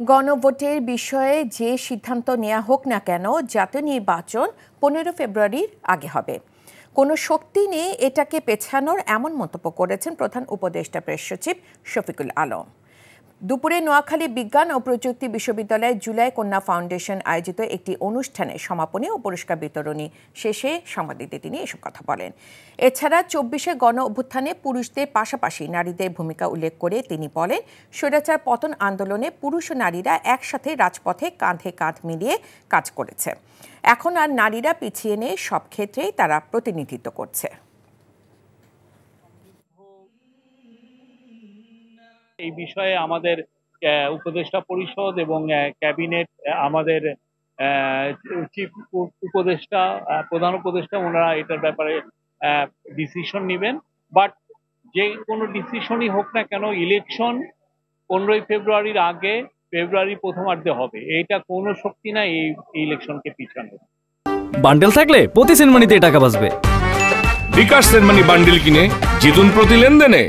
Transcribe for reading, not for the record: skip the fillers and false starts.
গণভোটের বিষয়ে যে সিদ্ধান্ত নেওয়া হোক না কেন, জাতীয় নির্বাচন 15 ফেব্রুয়ারির আগে হবে। কোনো শক্তি নেই এটাকে পেছানোর, এমন মন্তব্য করেছেন প্রধান উপদেষ্টা প্রেস সচিব শফিকুল আলম। দুপুরে নোয়াখালী বিজ্ঞান ও প্রযুক্তি বিশ্ববিদ্যালয়ে জুলাই কন্যা ফাউন্ডেশন আয়োজিত একটি অনুষ্ঠানে সমাপনী ও পুরস্কার বিতরণী শেষে সাংবাদিকদের তিনি এসব কথা বলেন। এছাড়া 24শে গণ অভ্যুত্থানে পুরুষদের পাশাপাশি নারীদের ভূমিকা উল্লেখ করে তিনি বলেন, স্বৈরাচার পতন আন্দোলনে পুরুষ ও নারীরা একসাথে রাজপথে কাঁধে কাঁধ মিলিয়ে কাজ করেছে। এখন আর নারীরা পিছিয়ে নেই, সব ক্ষেত্রেই তারা প্রতিনিধিত্ব করছে। এই বিষয়ে আমাদের উপদেষ্টা পরিষদ এবং ক্যাবিনেট, আমাদের চিফ উপদেষ্টা, প্রধান উপদেষ্টা, ওনারা এটার ব্যাপারে ডিসিশন নেবেন। বাট যে কোনো ডিসিশনই হোক না কেন, ইলেকশন 15 ফেব্রুয়ারির আগে, ফেব্রুয়ারি প্রথমার্ধে হবে। এইটা কোনো শক্তি না এই ইলেকশনকে পিছানো। বান্ডেল থাকলে প্রতি সেনমানিতে টাকা বাঁচবে। বিকাশ সেনমানি বান্ডেল কিনে জিতুন প্রতি লেনদেনে।